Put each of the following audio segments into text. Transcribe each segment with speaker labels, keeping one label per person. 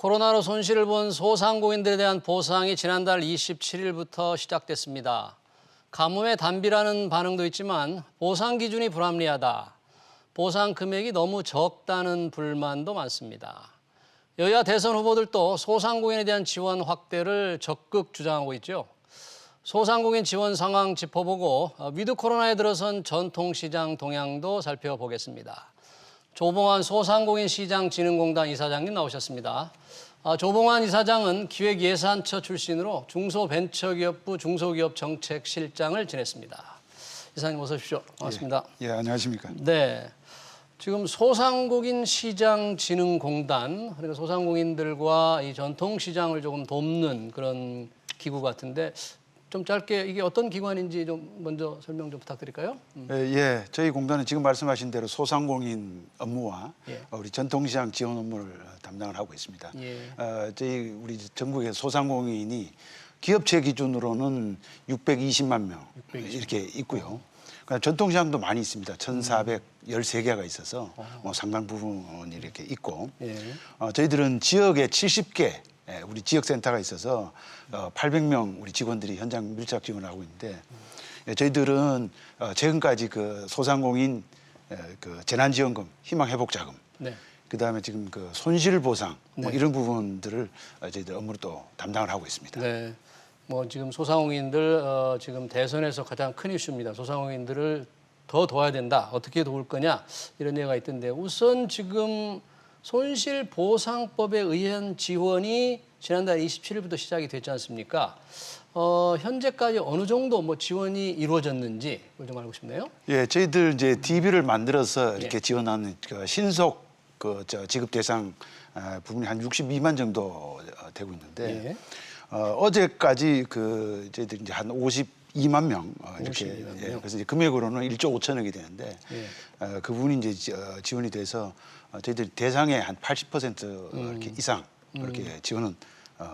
Speaker 1: 코로나로 손실을 본 소상공인들에 대한 보상이 지난달 27일부터 시작됐습니다. 가뭄에 단비라는 반응도 있지만 보상 기준이 불합리하다. 보상 금액이 너무 적다는 불만도 많습니다. 여야 대선 후보들도 소상공인에 대한 지원 확대를 적극 주장하고 있죠. 소상공인 지원 상황 짚어보고 위드 코로나에 들어선 전통시장 동향도 살펴보겠습니다. 조봉환 소상공인시장진흥공단 이사장님 나오셨습니다. 조봉환 이사장은 기획예산처 출신으로 중소벤처기업부 중소기업정책실장을 지냈습니다. 이사님 어서 오십시오. 반갑습니다.
Speaker 2: 예, 안녕하십니까.
Speaker 1: 네, 지금 소상공인시장진흥공단, 그러니까 소상공인들과 이 전통시장을 조금 돕는 그런 기구 같은데 좀 짧게 이게 어떤 기관인지 좀 먼저 설명 좀 부탁드릴까요?
Speaker 2: 예, 저희 공단은 지금 말씀하신 대로 소상공인 업무와 우리 전통시장 지원 업무를 담당을 하고 있습니다. 우리 전국의 소상공인이 기업체 기준으로는 620만 명 이렇게 있고요. 그러니까 전통시장도 많이 있습니다. 1,413개가 있어서 상당 부분이 이렇게 있고 저희들은 지역에 70개 우리 지역센터가 있어서 800명 우리 직원들이 현장 밀착 지원을 하고 있는데 저희들은 최근까지 그 소상공인 그 재난지원금, 희망회복자금, 그다음에 지금 그 손실보상 이런 부분들을 저희들 업무를 또 담당을 하고 있습니다.
Speaker 1: 네, 뭐 지금 소상공인들 지금 대선에서 가장 큰 이슈입니다. 소상공인들을 더 도와야 된다. 어떻게 도울 거냐 이런 얘기가 있던데 우선 지금 손실보상법에 의한 지원이 지난달 27일부터 시작이 됐지 않습니까? 현재까지 어느 정도 뭐 지원이 이루어졌는지 그걸 좀 알고 싶네요.
Speaker 2: 예, 저희들 이제 DB를 만들어서 이렇게 지원하는 그 신속 지급 대상 부분이 한 62만 정도 되고 있는데 어제까지 그 저희들 이제 한 52만 명 이렇게 52만 명. 그래서 이제 금액으로는 1조 5천억이 되는데 그 부분이 이제 지원이 돼서 저희들 대상의 한 80% 이렇게 이상 이렇게 지원은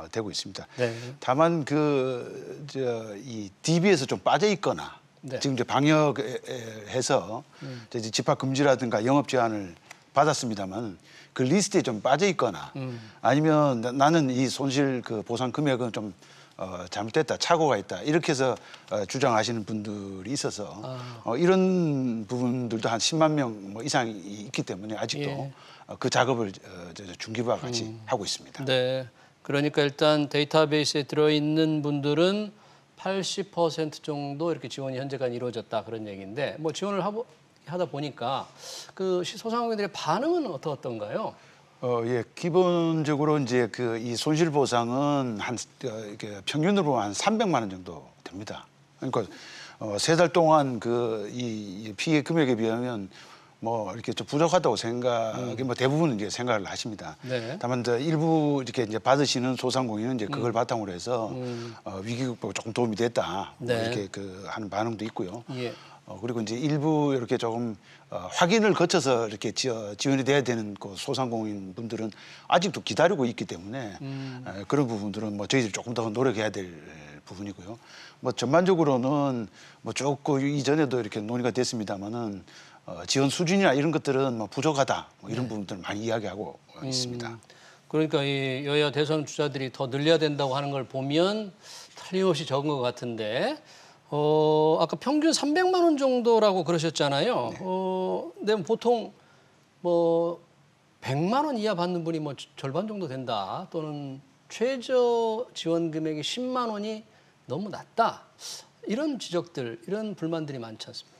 Speaker 2: 되고 있습니다. 다만 이 DB에서 좀 빠져 있거나 지금 이제 방역해서 이제 집합 금지라든가 영업 제한을 받았습니다만 그 리스트에 좀 빠져 있거나 아니면 나는 이 손실 그 보상 금액은 좀 잘못됐다, 착오가 있다 이렇게 해서 주장하시는 분들이 있어서 이런 부분들도 한 10만 명 이상이 있기 때문에 아직도 그 작업을 중기부와 같이 하고 있습니다.
Speaker 1: 네, 그러니까 일단 데이터베이스에 들어있는 분들은 80% 정도 이렇게 지원이 현재까지 이루어졌다 그런 얘기인데 뭐 지원을 하다 보니까 그 소상공인들의 반응은 어떤가요?
Speaker 2: 예, 기본적으로 이제 그 이 손실 보상은 이렇게 평균으로 한 300만 원 정도 됩니다. 그러니까 3달 동안 그 이 피해 금액에 비하면 뭐 이렇게 좀 부족하다고 생각이 뭐 대부분 이제 생각을 하십니다. 다만 일부 이렇게 이제 받으시는 소상공인은 이제 그걸 바탕으로 해서 위기 극복에 조금 도움이 됐다 뭐 이렇게 그 하는 반응도 있고요. 그리고 이제 일부 이렇게 조금 확인을 거쳐서 이렇게 지원이 돼야 되는 그 소상공인 분들은 아직도 기다리고 있기 때문에 그런 부분들은 뭐 저희들이 조금 더 노력해야 될 부분이고요. 뭐 전반적으로는 뭐 조금 이전에도 이렇게 논의가 됐습니다만은 지원 수준이나 이런 것들은 뭐 부족하다 뭐 이런 부분들을 많이 이야기하고 있습니다.
Speaker 1: 그러니까 이 여야 대선 주자들이 더 늘려야 된다고 하는 걸 보면 틀림없이 적은 것 같은데. 아까 평균 300만 원 정도라고 그러셨잖아요. 근데 보통 뭐 100만 원 이하 받는 분이 뭐 절반 정도 된다. 또는 최저 지원 금액이 10만 원이 너무 낮다. 이런 지적들, 이런 불만들이 많지 않습니까?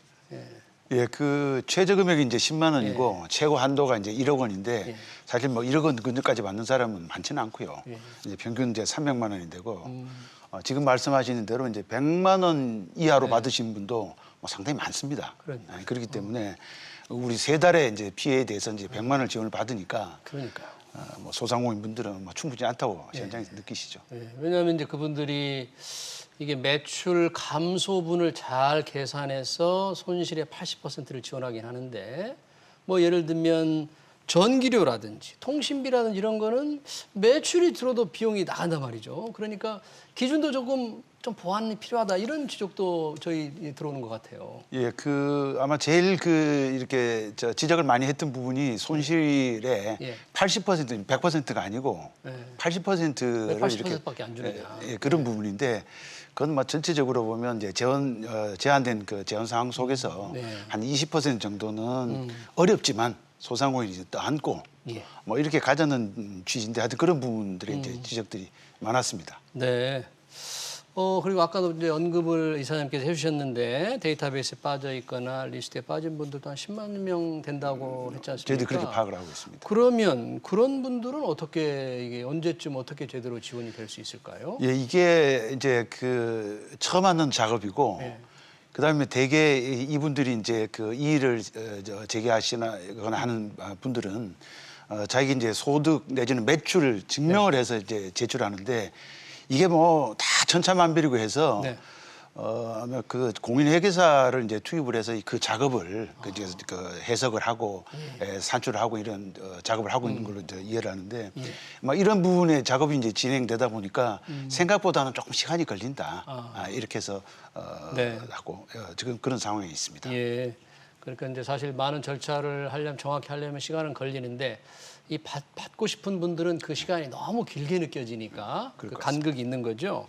Speaker 2: 예, 그 최저 금액이 이제 10만 원이고 최고 한도가 이제 1억 원인데 사실 뭐 1억 원 근처까지 받는 사람은 많지는 않고요. 이제 평균 이제 300만 원이 되고 지금 말씀하시는 대로 이제 100만 원 이하로 받으신 분도 뭐 상당히 많습니다. 그렇기 때문에 우리 3달의 이제 피해에 대해서 이제 100만 원을 지원을 받으니까 뭐 소상공인 분들은 뭐 충분히 않다고 현장에서 느끼시죠.
Speaker 1: 왜냐하면 이제 그분들이 이게 매출 감소분을 잘 계산해서 손실의 80%를 지원하긴 하는데 뭐 예를 들면 전기료라든지 통신비라든지 이런 거는 매출이 들어도 비용이 나간단 말이죠. 그러니까 기준도 조금 좀 보완이 필요하다 이런 지적도 저희 들어오는 것 같아요.
Speaker 2: 예, 그 아마 제일 그 이렇게 지적을 많이 했던 부분이 손실의
Speaker 1: 예.
Speaker 2: 80% 100%가 아니고
Speaker 1: 예.
Speaker 2: 80%를
Speaker 1: 왜
Speaker 2: 이렇게
Speaker 1: 80%밖에 안 주느냐.
Speaker 2: 예, 그런 부분인데 그건 뭐 전체적으로 보면 이제 제한된 그 재원 상황 속에서
Speaker 1: 네.
Speaker 2: 한 20% 정도는 어렵지만 소상공인이 떠안고
Speaker 1: 예.
Speaker 2: 뭐 이렇게 가자는 취지인데 하여튼 그런 부분들의 이제 지적들이 많았습니다.
Speaker 1: 네. 그리고 아까도 이제 언급을 이사장님께서 해주셨는데 데이터베이스에 빠져 있거나 리스트에 빠진 분들도 한 10만 명 된다고 했지 않습니까?
Speaker 2: 저희도 그렇게 파악을 하고 있습니다.
Speaker 1: 그러면 그런 분들은 어떻게 이게 언제쯤 어떻게 제대로 지원이 될 수 있을까요?
Speaker 2: 예, 이게 이제 그 처음 하는 작업이고
Speaker 1: 예.
Speaker 2: 그다음에 대개 이분들이 이제 그 이 일을 제기하시거나 하는 분들은 자기 이제 소득 내지는 매출 증명을 해서 이제 제출하는데 이게 뭐 다 천차만별이고 해서
Speaker 1: 네.
Speaker 2: 아마 그 공인회계사를 이제 투입을 해서 그 작업을 그 해석을 하고 산출을 하고 이런 작업을 하고 있는 걸로 이제 이해를 하는데 막 이런 부분의 작업이 이제 진행되다 보니까 생각보다는 조금 시간이 걸린다. 이렇게 해서
Speaker 1: 네.
Speaker 2: 하고 지금 그런 상황에 있습니다.
Speaker 1: 예. 그러니까 이제 사실 많은 절차를 정확히 하려면 시간은 걸리는데 이 받고 싶은 분들은 그 시간이 너무 길게 느껴지니까 그 간극이 있는 거죠.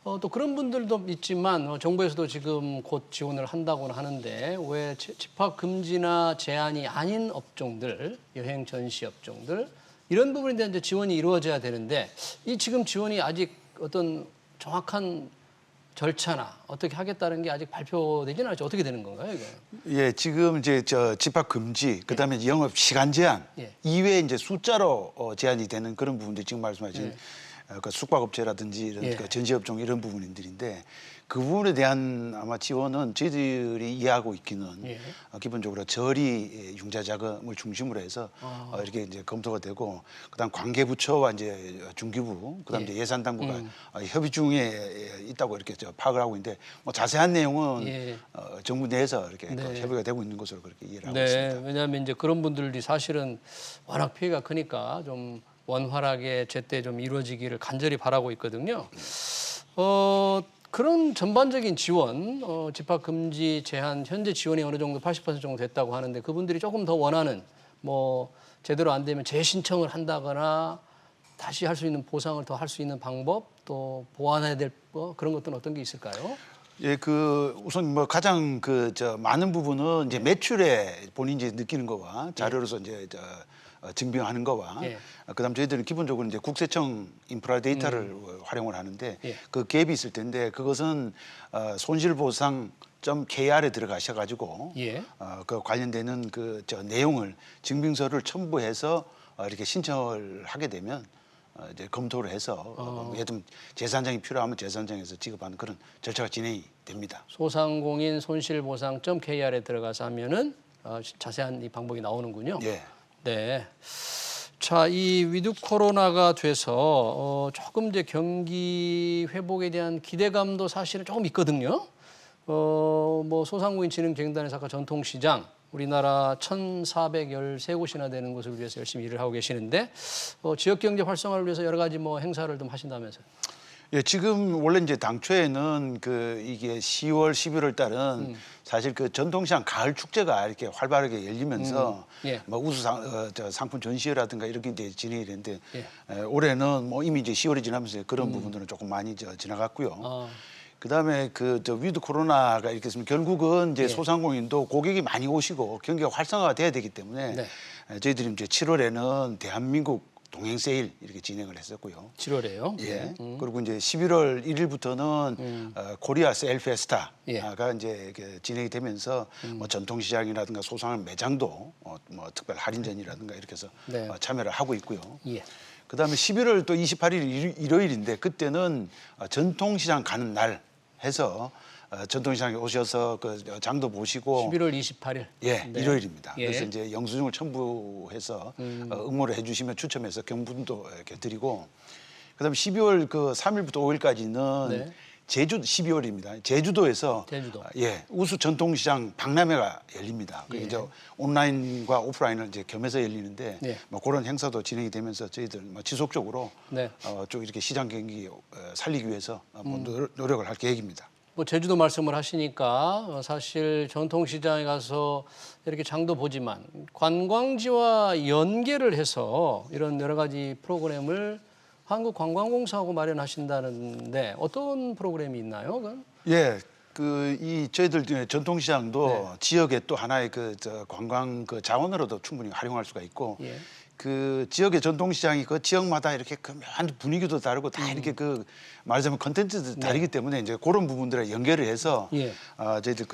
Speaker 1: 또 그런 분들도 있지만 정부에서도 지금 곧 지원을 한다고는 하는데 왜 집합 금지나 제한이 아닌 업종들, 여행 전시 업종들 이런 부분에 대한 이제 지원이 이루어져야 되는데 이 지금 지원이 아직 어떤 정확한 절차나 어떻게 하겠다는 게 아직 발표되지는 않았죠. 어떻게 되는 건가요, 이거?
Speaker 2: 예, 지금 이제 집합 금지, 그다음에 영업 시간 제한
Speaker 1: 예.
Speaker 2: 이외에 이제 숫자로 제한이 되는 그런 부분들 지금 말씀하신 그 숙박업체라든지 이런
Speaker 1: 예.
Speaker 2: 그 전시업종 이런 부분들인데 그 부분에 대한 아마 지원은 저희들이 이해하고 있기는
Speaker 1: 예.
Speaker 2: 기본적으로 저리 융자 자금을 중심으로 해서 이렇게 이제 검토가 되고 그다음 관계부처와 이제 중기부 그다음 이제 예산당국가 협의 중에 있다고 이렇게 파악을 하고 있는데 뭐 자세한 내용은
Speaker 1: 예.
Speaker 2: 정부 내에서 이렇게
Speaker 1: 네.
Speaker 2: 그 협의가 되고 있는 것으로 그렇게 이해를 하고
Speaker 1: 네,
Speaker 2: 있습니다.
Speaker 1: 왜냐하면 이제 그런 분들이 사실은 워낙 피해가 크니까 좀 원활하게 제때 좀 이루어지기를 간절히 바라고 있거든요. 그런 전반적인 지원, 집합 금지 제한 현재 지원이 어느 정도 80% 정도 됐다고 하는데 그분들이 조금 더 원하는 뭐 제대로 안 되면 재신청을 한다거나 다시 할 수 있는 보상을 더 할 수 있는 방법 또 보완해야 될 그런 것들은 어떤 게 있을까요?
Speaker 2: 예, 그 우선 뭐 가장 많은 부분은 이제 매출에 본인이 이제 느끼는 거와 자료로서 이제 증빙하는 거와
Speaker 1: 예.
Speaker 2: 그다음 저희들은 기본적으로 이제 국세청 인프라 데이터를 활용을 하는데
Speaker 1: 예.
Speaker 2: 그 갭이 있을 텐데 그것은 손실보상 KR에 들어가셔가지고
Speaker 1: 예.
Speaker 2: 그 관련되는 내용을 증빙서를 첨부해서 이렇게 신청을 하게 되면 이제 검토를 해서 예를 들면 재산장이 필요하면 재산장에서 지급하는 그런 절차가 진행이 됩니다.
Speaker 1: 소상공인 손실보상.kr에 들어가서 하면은 자세한 이 방법이 나오는군요.
Speaker 2: 예.
Speaker 1: 네. 자, 이 위드 코로나가 돼서 조금 이제 경기 회복에 대한 기대감도 사실은 조금 있거든요. 뭐 소상공인 진흥재단에서 아까 전통시장 우리나라 1,413곳이나 되는 곳을 위해서 열심히 일을 하고 계시는데 지역 경제 활성화를 위해서 여러 가지 뭐 행사를 좀 하신다면서요.
Speaker 2: 예, 지금 원래 이제 당초에는 이게 10월, 11월 달은 사실 그 전통시장 가을 축제가 이렇게 활발하게 열리면서
Speaker 1: 예.
Speaker 2: 뭐 상품 전시회라든가 이렇게 이제 진행이 되는데
Speaker 1: 예.
Speaker 2: 올해는 뭐 이미 이제 10월이 지나면서 그런 부분들은 조금 많이 지나갔고요. 그다음에 위드 코로나가 이렇게 있으면 결국은 이제 소상공인도 고객이 많이 오시고 경기가 활성화가 돼야 되기 때문에
Speaker 1: 네.
Speaker 2: 저희들이 이제 7월에는 대한민국 동행 세일 이렇게 진행을 했었고요.
Speaker 1: 7월에요.
Speaker 2: 예. 그리고 이제 11월 1일부터는 코리아 세일 페스타가 이제 이렇게 진행이 되면서 뭐 전통시장이라든가 소상한 매장도 뭐 특별 할인전이라든가 이렇게 해서
Speaker 1: 네.
Speaker 2: 참여를 하고 있고요.
Speaker 1: 예.
Speaker 2: 그다음에 11월 또 28일 일요일인데 그때는 전통시장 가는 날 해서 전통시장에 오셔서 그 장도 보시고
Speaker 1: 11월 28일.
Speaker 2: 예,
Speaker 1: 네.
Speaker 2: 일요일입니다.
Speaker 1: 예.
Speaker 2: 그래서 이제 영수증을 첨부해서 응모를 해주시면 추첨해서 경분도 이렇게 드리고, 그다음에 12월 그 3일부터 5일까지는
Speaker 1: 네.
Speaker 2: 제주 12월입니다. 제주도에서
Speaker 1: 제주도.
Speaker 2: 예, 우수 전통시장 박람회가 열립니다. 그게
Speaker 1: 예.
Speaker 2: 이제 온라인과 오프라인을 이제 겸해서 열리는데
Speaker 1: 예.
Speaker 2: 뭐 그런 행사도 진행이 되면서 저희들 뭐 지속적으로
Speaker 1: 네.
Speaker 2: 쭉 이렇게 시장 경기 살리기 위해서 뭐 노력을 할 계획입니다.
Speaker 1: 뭐 제주도 말씀을 하시니까 사실 전통시장에 가서 이렇게 장도 보지만 관광지와 연계를 해서 이런 여러 가지 프로그램을 한국관광공사하고 마련하신다는데 어떤 프로그램이 있나요? 그건?
Speaker 2: 예, 이 저희들 전통시장도
Speaker 1: 네.
Speaker 2: 지역의 또 하나의 관광 자원으로도 충분히 활용할 수가 있고
Speaker 1: 예.
Speaker 2: 그 지역의 전통시장이 그 지역마다 이렇게 분위기도 다르고 다 이렇게 말하자면 컨텐츠도 다르기 때문에 이제 그런 부분들에 연결을 해서
Speaker 1: 예.
Speaker 2: 저희들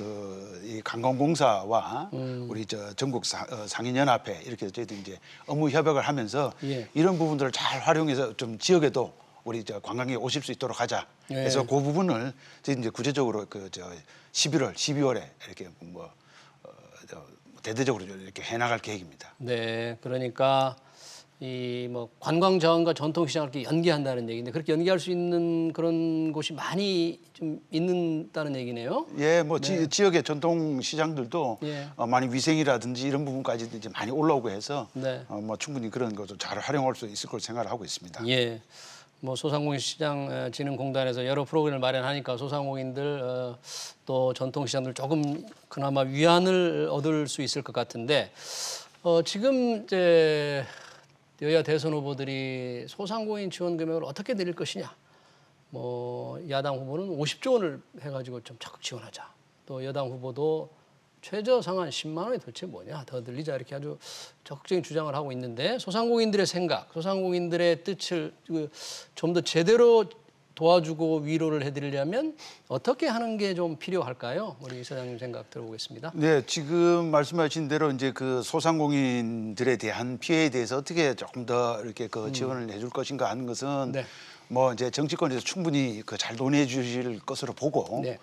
Speaker 2: 이 관광공사와 우리 전국 상인연합회 이렇게 저희들 이제 업무 협약을 하면서
Speaker 1: 예.
Speaker 2: 이런 부분들을 잘 활용해서 좀 지역에도 우리 관광객이 오실 수 있도록 하자.
Speaker 1: 예.
Speaker 2: 그래서 그 부분을 저희 이제 구체적으로 11월, 12월에 이렇게 대대적으로 이렇게 해나갈 계획입니다.
Speaker 1: 네, 그러니까 이 뭐 관광 자원과 전통 시장을 이렇게 연계한다는 얘기인데 그렇게 연계할 수 있는 그런 곳이 많이 좀 있는다는 얘기네요.
Speaker 2: 예, 뭐 지역의 전통 시장들도
Speaker 1: 예.
Speaker 2: 많이 위생이라든지 이런 부분까지 이제 많이 올라오고 해서
Speaker 1: 네.
Speaker 2: 뭐 충분히 그런 것도 잘 활용할 수 있을 걸 생각을 하고 있습니다.
Speaker 1: 예. 뭐 소상공인시장진흥공단에서 여러 프로그램을 마련하니까 소상공인들 또 전통시장들 조금 그나마 위안을 얻을 수 있을 것 같은데 지금 이제 여야 대선 후보들이 소상공인 지원 금액을 어떻게 드릴 것이냐. 뭐 야당 후보는 50조 원을 해가지고 좀 적극 지원하자. 또 여당 후보도 최저 상한 10만 원이 도대체 뭐냐 더 늘리자 이렇게 아주 적극적인 주장을 하고 있는데 소상공인들의 생각, 소상공인들의 뜻을 좀 더 제대로 도와주고 위로를 해드리려면 어떻게 하는 게 좀 필요할까요? 우리 이사장님 생각 들어보겠습니다.
Speaker 2: 네, 지금 말씀하신 대로 이제 그 소상공인들에 대한 피해에 대해서 어떻게 조금 더 이렇게 지원을 해줄 것인가 하는 것은
Speaker 1: 네.
Speaker 2: 뭐 이제 정치권에서 충분히 잘 논의해 주실 것으로 보고
Speaker 1: 네.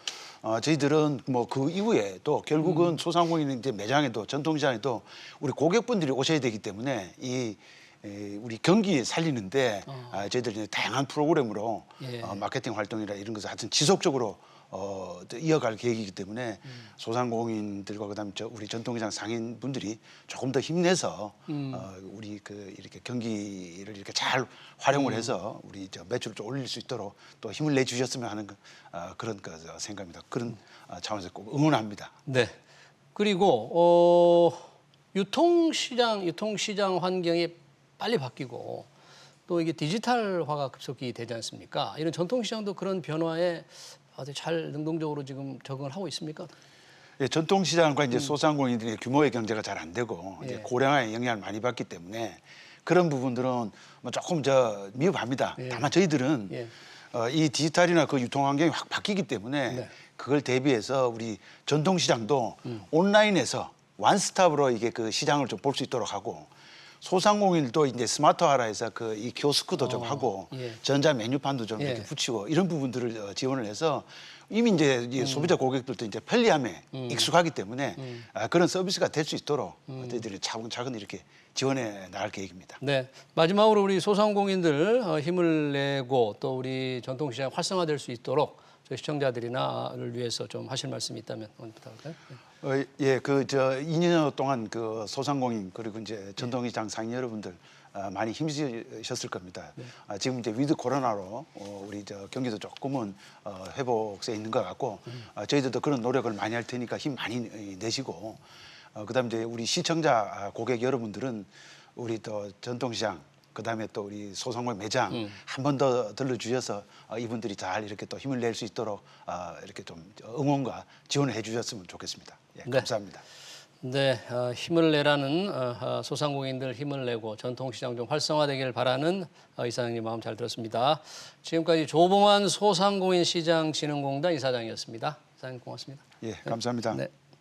Speaker 2: 저희들은 뭐 그 이후에 또 결국은 소상공인 이제 매장에도 전통시장에도 우리 고객분들이 오셔야 되기 때문에 우리 경기 살리는데 저희들 이제 다양한 프로그램으로
Speaker 1: 예.
Speaker 2: 마케팅 활동이나 이런 것을 하여튼 지속적으로 이어갈 계획이기 때문에 소상공인들과 그다음에 우리 전통시장 상인분들이 조금 더 힘내서 우리 이렇게 경기를 이렇게 잘 활용을 해서 우리 매출을 좀 올릴 수 있도록 또 힘을 내 주셨으면 하는 그런 생각입니다. 그런 차원에서 꼭 응원합니다.
Speaker 1: 네. 그리고 유통시장 환경이 빨리 바뀌고 또 이게 디지털화가 급속히 되지 않습니까? 이런 전통시장도 그런 변화에 아주 잘 능동적으로 지금 적응을 하고 있습니까?
Speaker 2: 예, 전통시장과 이제 소상공인들의 규모의 경제가 잘 안 되고
Speaker 1: 예.
Speaker 2: 이제 고령화의 영향을 많이 받기 때문에 그런 부분들은 뭐 조금 미흡합니다.
Speaker 1: 예.
Speaker 2: 다만 저희들은
Speaker 1: 예.
Speaker 2: 이 디지털이나 그 유통 환경이 확 바뀌기 때문에
Speaker 1: 네.
Speaker 2: 그걸 대비해서 우리 전통시장도 온라인에서 원스톱으로 이게 그 시장을 좀 볼 수 있도록 하고 소상공인들도 이제 스마트화라 해서 이 키오스크도 좀 하고
Speaker 1: 예.
Speaker 2: 전자 메뉴판도 좀
Speaker 1: 예.
Speaker 2: 이렇게 붙이고 이런 부분들을 지원을 해서 이미 이제 소비자 고객들도 이제 편리함에 익숙하기 때문에 그런 서비스가 될 수 있도록 저희들이 차근차근 이렇게 지원해 나갈 계획입니다.
Speaker 1: 네. 마지막으로 우리 소상공인들 힘을 내고 또 우리 전통시장 활성화될 수 있도록 저희 시청자들이나를 위해서 좀 하실 말씀이 있다면 부탁할까요? 네.
Speaker 2: 예, 2년 동안 소상공인 그리고 이제 전통시장 상인 여러분들 많이 힘쓰셨을 겁니다.
Speaker 1: 네.
Speaker 2: 지금 이제 위드 코로나로 우리 경기도 조금은 회복세 있는 것 같고 저희들도 그런 노력을 많이 할 테니까 힘 많이 내시고 그다음에 이제 우리 시청자 고객 여러분들은 우리 또 전통시장 그다음에 또 우리 소상공인 매장 한 번 더 들러주셔서 이분들이 잘 이렇게 또 힘을 낼 수 있도록 이렇게 좀 응원과 지원을 해주셨으면 좋겠습니다. 예,
Speaker 1: 네.
Speaker 2: 감사합니다.
Speaker 1: 네, 힘을 내라는 소상공인들 힘을 내고 전통시장 좀 활성화되길 바라는 이사장님 마음 잘 들었습니다. 지금까지 조봉환 소상공인시장진흥공단 이사장이었습니다. 이사장님 고맙습니다.
Speaker 2: 예, 감사합니다.
Speaker 1: 네.